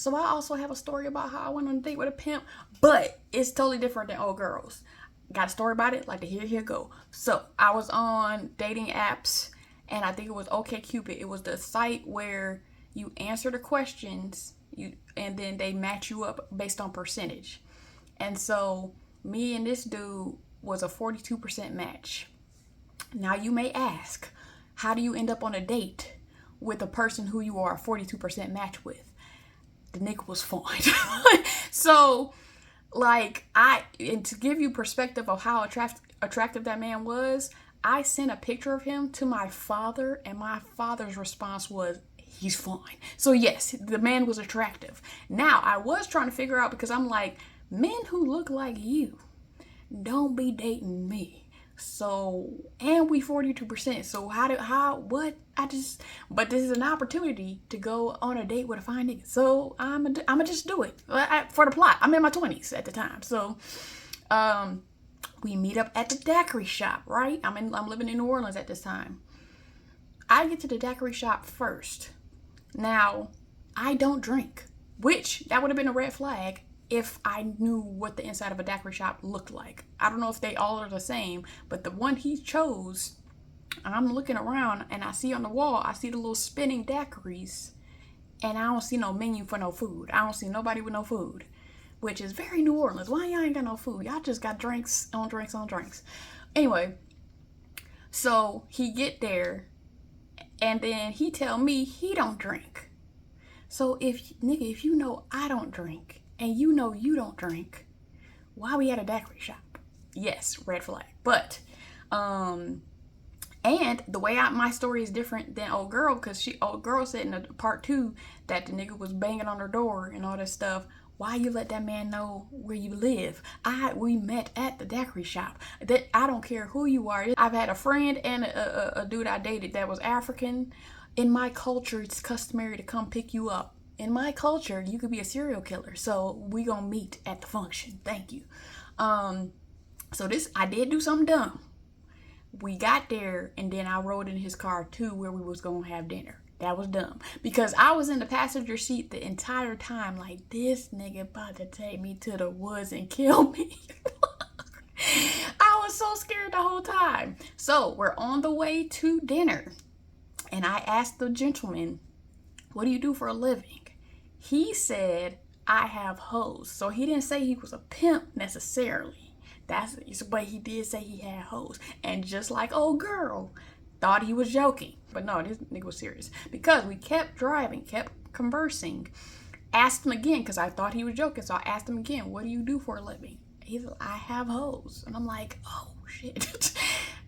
So I also have a story about how I went on a date with a pimp, but it's totally different than old girls. Got a story about it? Like to here go. So I was on dating apps, and I think it was OkCupid. It was the site where you answer the questions, and then they match you up based on percentage. And so me and this dude was a 42% match. Now you may ask, how do you end up on a date with a person who you are a 42% match with? The nigga was fine. So, like, and to give you perspective of how attractive that man was, I sent a picture of him to my father, and my father's response was, he's fine. So yes, the man was attractive. Now, I was trying to figure out, because I'm like, men who look like you don't be dating me. So, and we 42%. So but this is an opportunity to go on a date with a fine nigga. So I'ma just do it for the plot. I'm in my 20s at the time. So, we meet up at the daiquiri shop, right? I'm living in New Orleans at this time. I get to the daiquiri shop first. Now, I don't drink, which that would have been a red flag if I knew what the inside of a daiquiri shop looked like. I don't know if they all are the same, but the one he chose, I'm looking around and I see on the wall, I see the little spinning daiquiris, and I don't see no menu for no food. I don't see nobody with no food, which is very New Orleans. Why y'all ain't got no food? Y'all just got drinks on drinks on drinks. Anyway, so he get there, and then he tell me he don't drink. So if you know I don't drink, and you know you don't drink, why we at a daiquiri shop? Yes, red flag. But, and the way my story is different than old girl, because old girl said in the part 2 that the nigga was banging on her door and all that stuff. Why you let that man know where you live? We met at the daiquiri shop. That I don't care who you are. I've had a friend and a dude I dated that was African. In my culture, it's customary to come pick you up. In my culture, you could be a serial killer. So we gonna meet at the function. Thank you. So I did do something dumb. We got there, and then I rode in his car to where we was gonna have dinner. That was dumb, because I was in the passenger seat the entire time, like, this nigga about to take me to the woods and kill me. I was so scared the whole time. So we're on the way to dinner, and I asked the gentleman, what do you do for a living? He said, I have hoes. So he didn't say he was a pimp necessarily. But he did say he had hoes. And just like old girl, thought he was joking. But no, this nigga was serious. Because we kept driving, kept conversing. Asked him again, because I thought he was joking. So I asked him again, what do you do for a living? He's like, I have hoes. And I'm like, oh shit.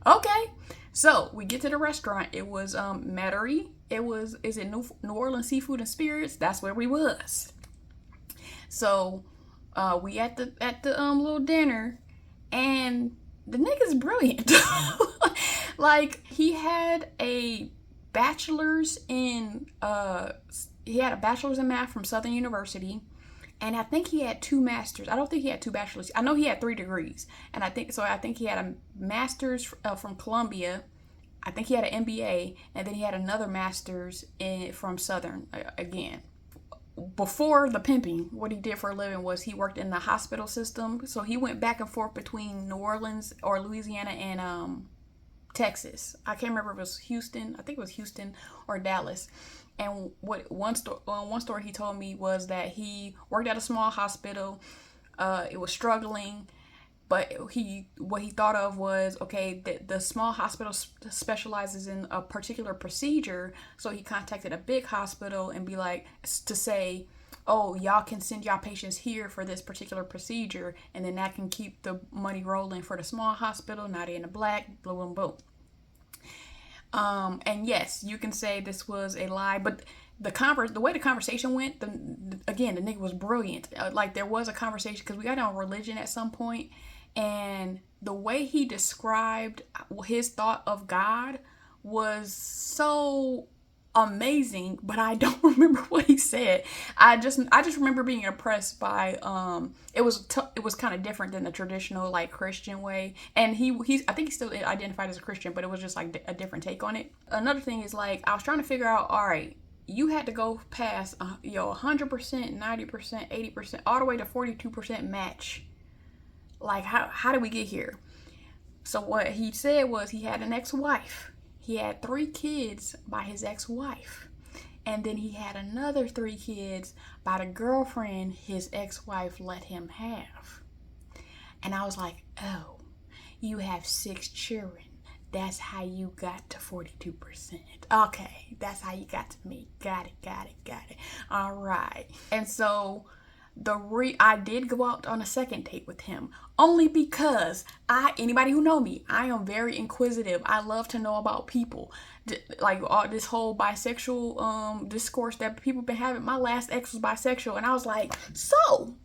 Okay. So we get to the restaurant. It was Metairie. Is it New Orleans Seafood and Spirits? That's where we was. So we at the little dinner, and the nigga's brilliant. Like, he had a bachelor's in math from Southern University, and I think he had 2 masters. I don't think he had 2 bachelors. I know he had 3 degrees, and I think he had a master's from Columbia. I think he had an MBA, and then he had another master's from Southern again. Before the pimping, what he did for a living was he worked in the hospital system. So he went back and forth between New Orleans or Louisiana and Texas. I can't remember if it was Houston. I think it was Houston or Dallas. And one story he told me was that he worked at a small hospital. It was struggling. But what he thought of was, okay, the small hospital specializes in a particular procedure. So he contacted a big hospital and be like, to say, oh, y'all can send y'all patients here for this particular procedure. And then that can keep the money rolling for the small hospital. Now they're in the black, boom, boom, boom. And yes, you can say this was a lie, but the way the conversation went, again, the nigga was brilliant. Like, there was a conversation, because we got on religion at some point, and the way he described his thought of God was so amazing, but I don't remember what he said. I just remember being impressed by it was kind of different than the traditional, like, Christian way, and I think he still identified as a Christian, but it was just like a different take on it. Another thing is, like, I was trying to figure out, all right, you had to go past 100%, 90%, 80%, all the way to 42% match. Like, how did we get here? So what he said was he had an ex-wife. He had 3 kids by his ex-wife. And then he had another 3 kids by the girlfriend his ex-wife let him have. And I was like, oh, you have 6 children. That's how you got to 42%. Okay, that's how you got to me. Got it. All right. And so I did go out on a second date with him only because anybody who know me, I am very inquisitive. I love to know about people. Like all this whole bisexual discourse that people been having. My last ex was bisexual, and I was like, so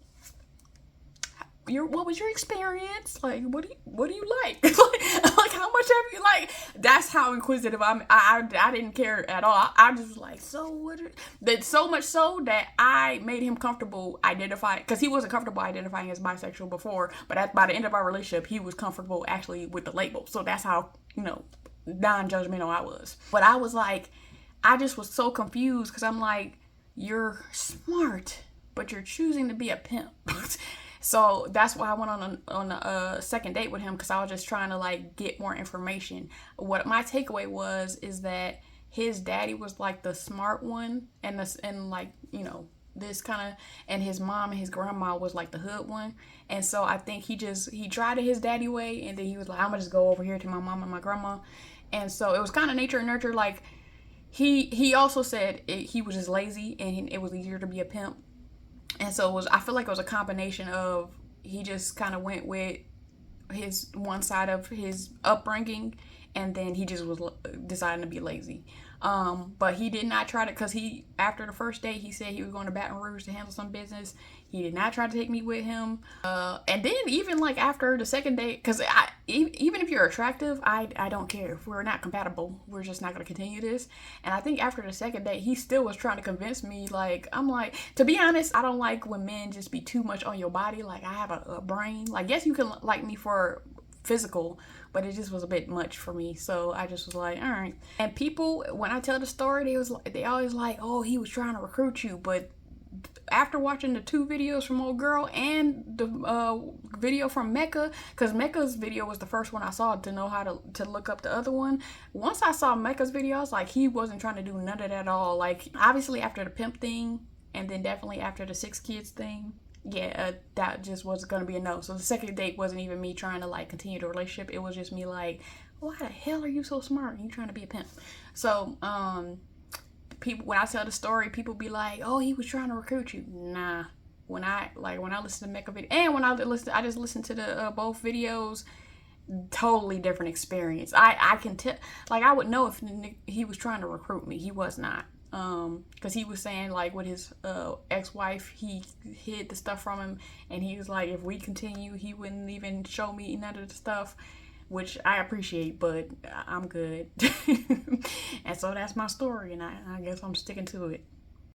what was your experience? Like, what do you like? like how much have you like? That's how inquisitive I didn't care at all. I just was like, so what? That so much so that I made him comfortable identifying, because he wasn't comfortable identifying as bisexual before. But by the end of our relationship, he was comfortable actually with the label. So that's how, non-judgmental I was. But I was like, I just was so confused because I'm like, you're smart, but you're choosing to be a pimp. So that's why I went on a second date with him, because I was just trying to like get more information. What my takeaway is that his daddy was like the smart one, and this kind of, and his mom and his grandma was like the hood one. And so I think he tried it his daddy way, and then he was like, I'm gonna just go over here to my mom and my grandma. And so it was kind of nature and nurture. Like he also said he was just lazy, and it was easier to be a pimp. And so I feel like it was a combination of, he just kind of went with his one side of his upbringing, and then he just was deciding to be lazy. But he did not try to, because after the first date, he said he was going to Baton Rouge to handle some business. He did not try to take me with him. And then even like after the second date, because even if you're attractive, I don't care. If we're not compatible, we're just not going to continue this. And I think after the second date, he still was trying to convince me, like, I'm like, to be honest, I don't like when men just be too much on your body. Like, I have a brain. Like, yes, you can like me for physical, but it just was a bit much for me. So I just was like, all right. And people, when I tell the story, they always like, oh, he was trying to recruit you. But after watching the 2 videos from old girl and the video from Mecca, because Mecca's video was the first one I saw to know how to look up the other one. Once I saw Mecca's video, I was like, he wasn't trying to do none of that at all. Like, obviously after the pimp thing, and then definitely after the 6 kids thing, that just was going to be a no. So the second date wasn't even me trying to like continue the relationship. It was just me like, why the hell are you so smart and you trying to be a pimp? So people, when I tell the story, people be like, oh, he was trying to recruit you. Nah. When I listen to Mecca video, and when I just listened to the both videos, totally different experience. I can tell, like, I would know if he was trying to recruit me. He was not. Because he was saying, like, with his ex-wife, he hid the stuff from him, and he was like, if we continue, he wouldn't even show me none of the stuff, which I appreciate, but I'm good. And so that's my story, and I guess I'm sticking to it.